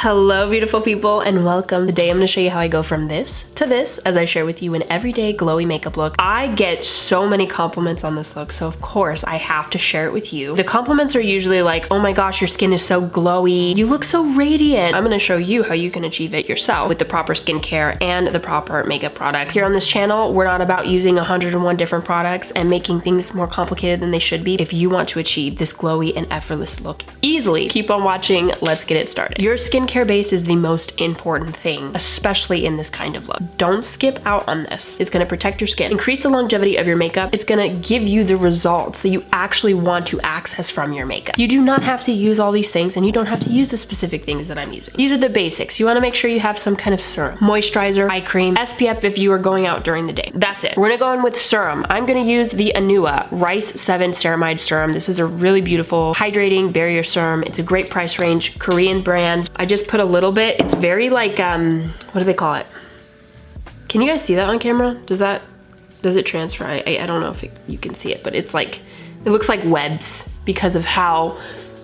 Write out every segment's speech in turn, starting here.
Hello beautiful people and welcome. Today I'm going to show you how I go from this to this as I share with you an everyday glowy makeup look. I get so many compliments on this look, so of course I have to share it with you. The compliments are usually like, oh my gosh, your skin is so glowy, you look so radiant. I'm going to show you how you can achieve it yourself with the proper skincare and the proper makeup products. Here on this channel, we're not about using 101 different products and making things more complicated than they should be. If you want to achieve this glowy and effortless look easily, keep on watching. Let's get it started. Your skincare base is the most important thing, especially in this kind of look. Don't skip out on this. It's going to protect your skin, increase the longevity of your makeup. It's going to give you the results that you actually want to access from your makeup. You do not have to use all these things, and you don't have to use the specific things that I'm using. These are the basics. You want to make sure you have some kind of serum, moisturizer, eye cream, SPF if you are going out during the day. That's it. We're going to go in with serum. I'm going to use the Anua Rice 7 Ceramide Serum. This is a really beautiful hydrating barrier serum. It's a great price range, Korean brand. I just put a little bit. It's very like, what do they call it? Can you guys see that on camera? Does it transfer? I don't know if you can see it, but it's like, it looks like webs because of how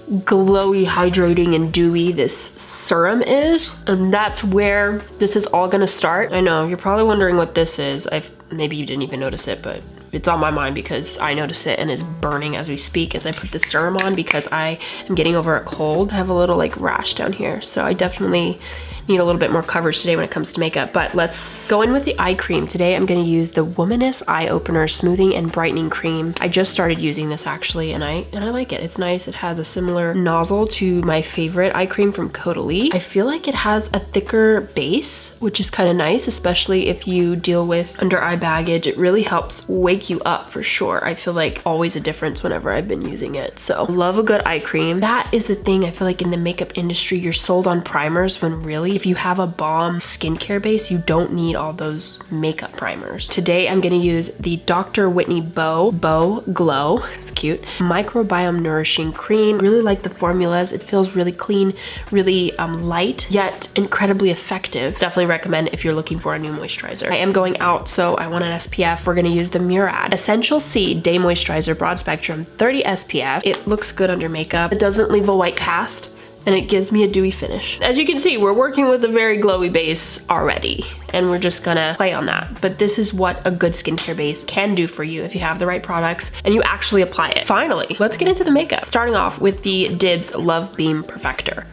glowy, hydrating, and dewy this serum is. And that's where this is all gonna start. I know, you're probably wondering what this is. Maybe you didn't even notice it, but it's on my mind because I notice it and it's burning as we speak as I put the serum on because I am getting over a cold. I have a little like rash down here, so I definitely need a little bit more coverage today when it comes to makeup. But let's go in with the eye cream. Today I'm going to use the Womaness Eye Opener Smoothing and Brightening Cream. I just started using this actually, and I like it. It's nice. It has a similar nozzle to my favorite eye cream from Caudalie. I feel like it has a thicker base, which is kind of nice, especially if you deal with under eye baggage. It really helps wake you up for sure. I feel like always a difference whenever I've been using it. So love a good eye cream. That is the thing. I feel like in the makeup industry, you're sold on primers when really if you have a bomb skincare base, you don't need all those makeup primers. Today, I'm gonna use the Dr. Whitney Bow Glow, it's cute, Microbiome Nourishing Cream. Really like the formulas. It feels really clean, really light, yet incredibly effective. Definitely recommend if you're looking for a new moisturizer. I am going out, so I want an SPF. We're gonna use the Murad Essential C Day Moisturizer Broad Spectrum 30 SPF. It looks good under makeup. It doesn't leave a white cast, and it gives me a dewy finish. As you can see, we're working with a very glowy base already, and we're just gonna play on that. But this is what a good skincare base can do for you if you have the right products and you actually apply it. Finally, let's get into the makeup. Starting off with the Dibs Love Beam Perfector.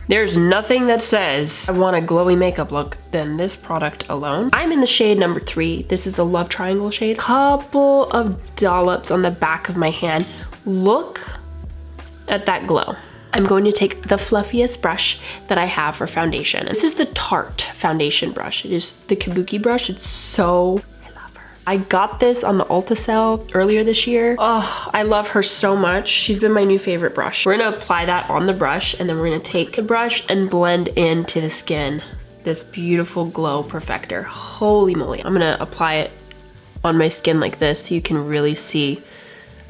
There's nothing that says I want a glowy makeup look than this product alone. I'm in the shade number 3. This is the Love Triangle shade. Couple of dollops on the back of my hand. Look at that glow. I'm going to take the fluffiest brush that I have for foundation. This is the Tarte foundation brush. It is the Kabuki brush. It's so, I love her. I got this on the Ulta sale earlier this year. Oh, I love her so much. She's been my new favorite brush. We're gonna apply that on the brush, and then we're gonna take the brush and blend into the skin this beautiful glow perfector. Holy moly. I'm gonna apply it on my skin like this so you can really see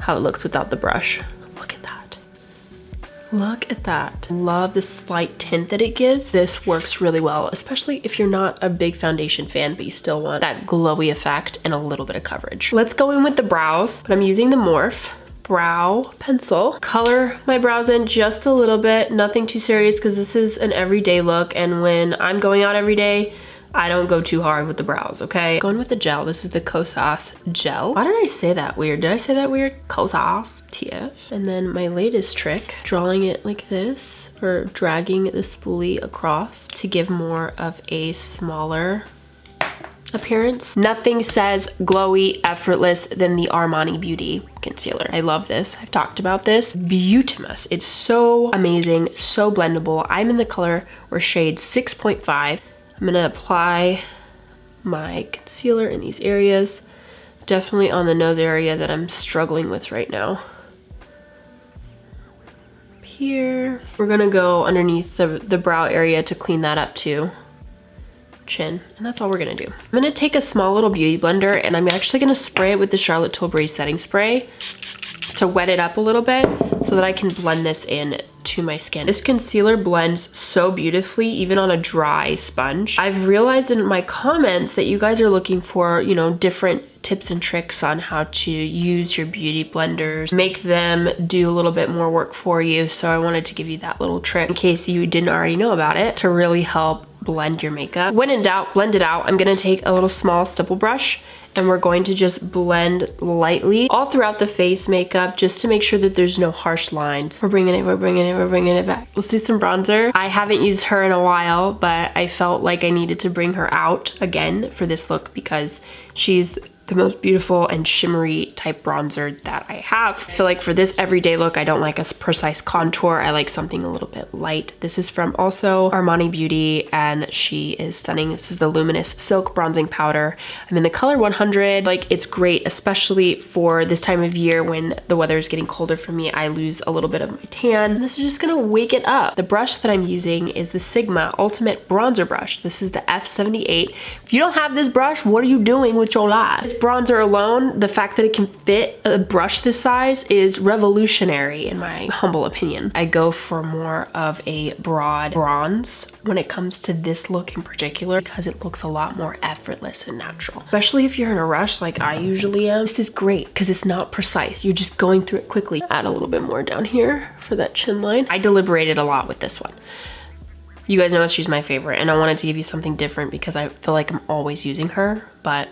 how it looks without the brush. Look at that. Look at that. Love the slight tint that it gives. This works really well, especially if you're not a big foundation fan, but you still want that glowy effect and a little bit of coverage. Let's go in with the brows, but I'm using the Morphe brow pencil. Color my brows in just a little bit, nothing too serious because this is an everyday look, and when I'm going out every day, I don't go too hard with the brows, okay? Going with the gel. This is the Kosas gel. Why did I say that weird? Did I say that weird? Kosas, TF. And then my latest trick, drawing it like this, or dragging the spoolie across to give more of a smaller appearance. Nothing says glowy, effortless than the Armani Beauty concealer. I love this. I've talked about this. Beautimus. It's so amazing, so blendable. I'm in the color or shade 6.5. I'm gonna apply my concealer in these areas. Definitely on the nose area that I'm struggling with right now. Here. We're gonna go underneath the brow area to clean that up too. Chin, and that's all we're gonna do. I'm gonna take a small little beauty blender, and I'm actually gonna spray it with the Charlotte Tilbury setting spray to wet it up a little bit so that I can blend this in to my skin. This concealer blends so beautifully, even on a dry sponge. I've realized in my comments that you guys are looking for, you know, different tips and tricks on how to use your beauty blenders, make them do a little bit more work for you. So I wanted to give you that little trick in case you didn't already know about it, to really help blend your makeup. When in doubt, blend it out. I'm gonna take a little small stipple brush and we're going to just blend lightly all throughout the face makeup, just to make sure that there's no harsh lines. We're bringing it back. Let's do some bronzer. I haven't used her in a while, but I felt like I needed to bring her out again for this look because she's the most beautiful and shimmery type bronzer that I have. I feel like for this everyday look, I don't like a precise contour. I like something a little bit light. This is from also Armani Beauty and she is stunning. This is the Luminous Silk Bronzing Powder. I'm in the color 100. Like, it's great, especially for this time of year when the weather is getting colder for me. I lose a little bit of my tan. And this is just gonna wake it up. The brush that I'm using is the Sigma Ultimate Bronzer Brush. This is the F78. If you don't have this brush, what are you doing with your life? Bronzer alone, the fact that it can fit a brush this size is revolutionary in my humble opinion. I go for more of a broad bronze when it comes to this look in particular because it looks a lot more effortless and natural. Especially if you're in a rush like I usually am. This is great because it's not precise. You're just going through it quickly. Add a little bit more down here for that chin line. I deliberated a lot with this one. You guys know she's my favorite and I wanted to give you something different because I feel like I'm always using her, but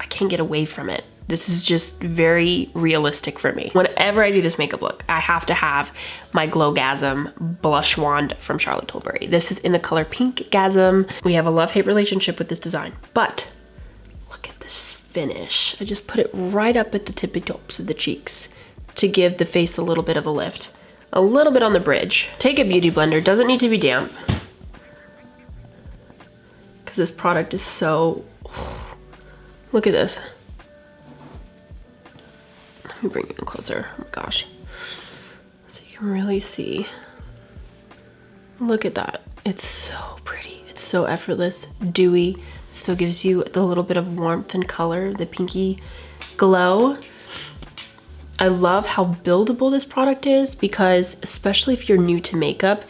I can't get away from it. This is just very realistic for me. Whenever I do this makeup look, I have to have my Glowgasm blush wand from Charlotte Tilbury. This is in the color Pink Gasm. We have a love-hate relationship with this design, but look at this finish. I just put it right up at the tippy tops of the cheeks to give the face a little bit of a lift. A little bit on the bridge. Take a beauty blender, doesn't need to be damp, because this product is so, look at this. Let me bring it in closer. Oh my gosh. So you can really see. Look at that. It's so pretty. It's so effortless, dewy. So gives you the little bit of warmth and color, the pinky glow. I love how buildable this product is because especially if you're new to makeup,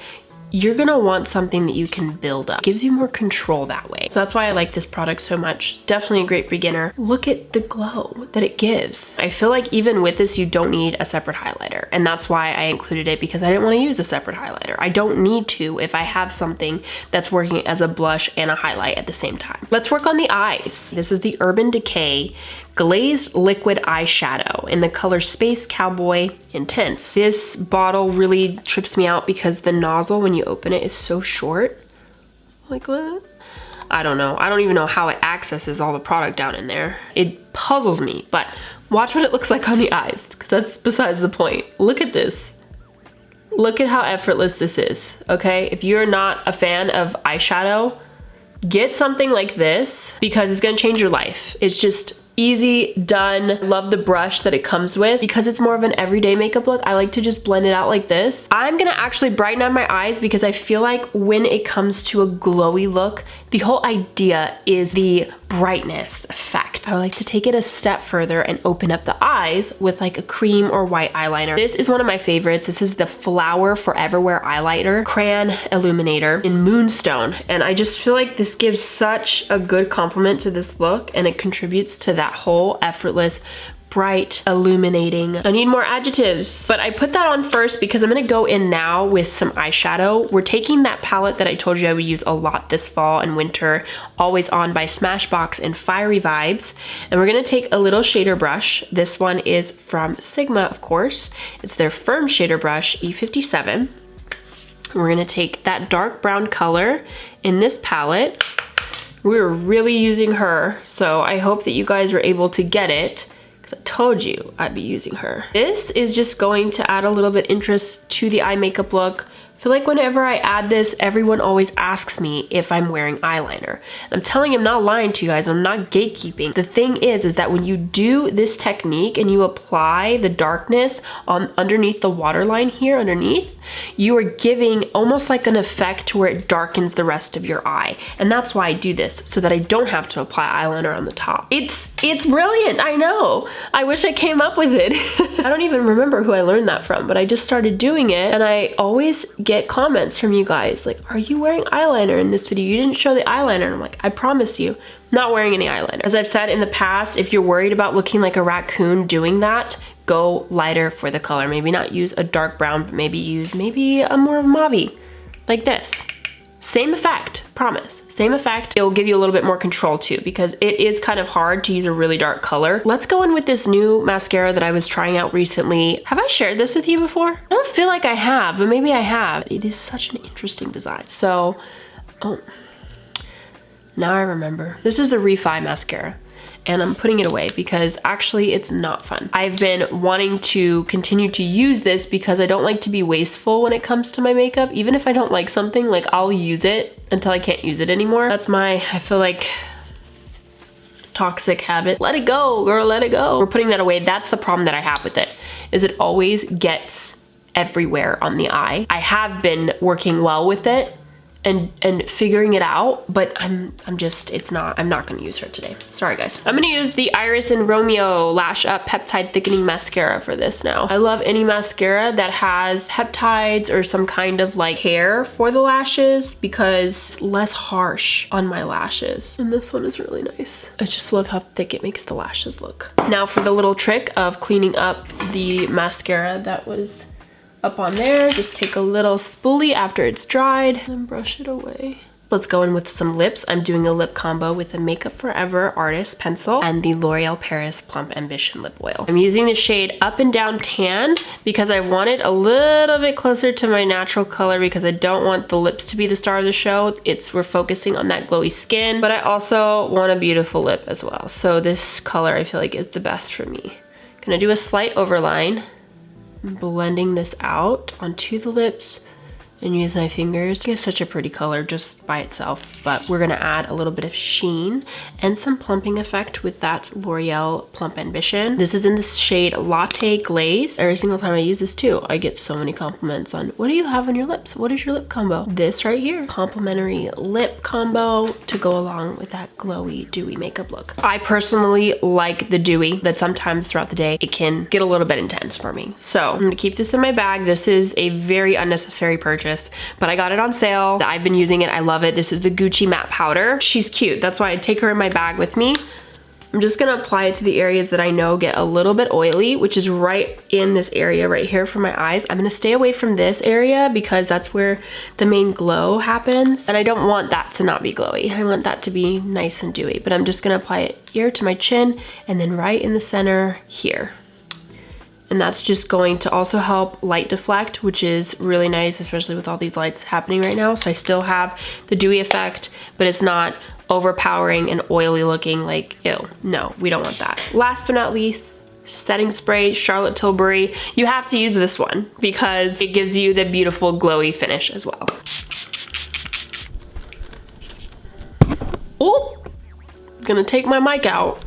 you're gonna want something that you can build up. It gives you more control that way. So that's why I like this product so much. Definitely a great beginner. Look at the glow that it gives. I feel like even with this, you don't need a separate highlighter. And that's why I included it, because I didn't wanna use a separate highlighter. I don't need to if I have something that's working as a blush and a highlight at the same time. Let's work on the eyes. This is the Urban Decay Glazed Liquid Eyeshadow in the color Space Cowboy Intense. This bottle really trips me out because the nozzle when you open it is so short. Like what? I don't know. I don't even know how it accesses all the product down in there. It puzzles me, but watch what it looks like on the eyes because that's besides the point. Look at this. Look at how effortless this is, okay? If you're not a fan of eyeshadow, get something like this because it's gonna change your life. It's just easy, done. Love the brush that it comes with. Because it's more of an everyday makeup look, I like to just blend it out like this. I'm gonna actually brighten up my eyes because I feel like when it comes to a glowy look, the whole idea is the brightness effect. I like to take it a step further and open up the eyes with like a cream or white eyeliner. This is one of my favorites. This is the Flower Foreverwear Eyeliner Crayon Illuminator in Moonstone. And I just feel like this gives such a good complement to this look and it contributes to that whole effortless, bright, illuminating. I need more adjectives, but I put that on first because I'm gonna go in now with some eyeshadow. We're taking that palette that I told you I would use a lot this fall and winter, Always On by Smashbox in Fiery Vibes. And we're gonna take a little shader brush. This one is from Sigma, of course. It's their firm shader brush, E57. We're gonna take that dark brown color in this palette. We're really using her, so I hope that you guys are able to get it. I told you I'd be using her. This is just going to add a little bit interest to the eye makeup look, I feel like whenever I add this, everyone always asks me if I'm wearing eyeliner. I'm telling you, I'm not lying to you guys. I'm not gatekeeping. The thing is that when you do this technique and you apply the darkness on underneath the waterline here underneath, you are giving almost like an effect to where it darkens the rest of your eye. And that's why I do this, so that I don't have to apply eyeliner on the top. It's brilliant, I know. I wish I came up with it. I don't even remember who I learned that from, but I just started doing it, and I always get comments from you guys like, are you wearing eyeliner in this video? You didn't show the eyeliner. And I'm like, I promise you, not wearing any eyeliner. As I've said in the past, if you're worried about looking like a raccoon doing that, go lighter for the color. Maybe not use a dark brown, but maybe use a more mauve, like this. Same effect, promise. Same effect. It will give you a little bit more control too, because it is kind of hard to use a really dark color. Let's go in with this new mascara that I was trying out recently. Have I shared this with you before? I don't feel like I have, but maybe I have. It is such an interesting design. So, oh, now I remember. This is the Refi mascara. And I'm putting it away because actually it's not fun. I've been wanting to continue to use this because I don't like to be wasteful when it comes to my makeup. Even if I don't like something, like I'll use it until I can't use it anymore. That's my, I feel like, toxic habit. Let it go, girl, let it go. We're putting that away. That's the problem that I have with it, is it always gets everywhere on the eye. I have been working well with it and figuring it out, but I'm not gonna use her today. Sorry guys. I'm gonna use the Iris and Romeo Lash Up Peptide Thickening Mascara for this now. I love any mascara that has peptides or some kind of like hair for the lashes because it's less harsh on my lashes. And this one is really nice. I just love how thick it makes the lashes look. Now for the little trick of cleaning up the mascara that was up on there, just take a little spoolie after it's dried and brush it away. Let's go in with some lips. I'm doing a lip combo with the Makeup Forever Artist Pencil and the L'Oreal Paris Plump Ambition Lip Oil. I'm using the shade Up and Down Tan because I want it a little bit closer to my natural color because I don't want the lips to be the star of the show. We're focusing on that glowy skin, but I also want a beautiful lip as well. So this color I feel like is the best for me. Gonna do a slight overline. I'm blending this out onto the lips and use my fingers. It's such a pretty color just by itself, but we're gonna add a little bit of sheen and some plumping effect with that L'Oreal Plump Ambition. This is in the shade Latte Glaze. Every single time I use this too, I get so many compliments on, what do you have on your lips? What is your lip combo? This right here, complimentary lip combo to go along with that glowy, dewy makeup look. I personally like the dewy, but sometimes throughout the day, it can get a little bit intense for me. So I'm gonna keep this in my bag. This is a very unnecessary purchase, but I got it on sale. I've been using it, I love it. This is the Gucci Matte Powder. She's cute, that's why I take her in my bag with me. I'm just gonna apply it to the areas that I know get a little bit oily, which is right in this area right here for my eyes. I'm gonna stay away from this area because that's where the main glow happens. And I don't want that to not be glowy. I want that to be nice and dewy, but I'm just gonna apply it here to my chin and then right in the center here. And that's just going to also help light deflect, which is really nice, especially with all these lights happening right now. So I still have the dewy effect, but it's not overpowering and oily looking like, ew, no, we don't want that. Last but not least, setting spray, Charlotte Tilbury. You have to use this one because it gives you the beautiful glowy finish as well. Oh, gonna take my mic out.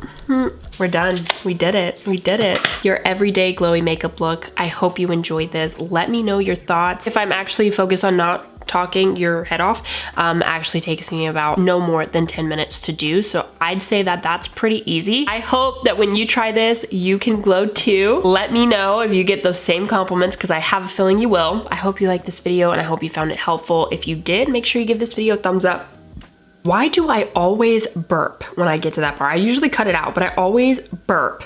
We're done. We did it. We did it. Your everyday glowy makeup look. I hope you enjoyed this. Let me know your thoughts. If I'm actually focused on not talking your head off, actually takes me about no more than 10 minutes to do. So I'd say that that's pretty easy. I hope that when you try this, you can glow too. Let me know if you get those same compliments because I have a feeling you will. I hope you liked this video and I hope you found it helpful. If you did, make sure you give this video a thumbs up. Why do I always burp when I get to that part? I usually cut it out, but I always burp.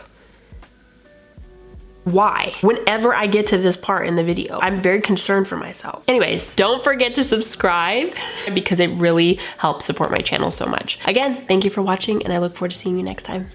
Why? Whenever I get to this part in the video, I'm very concerned for myself. Anyways, don't forget to subscribe because it really helps support my channel so much. Again, thank you for watching and I look forward to seeing you next time.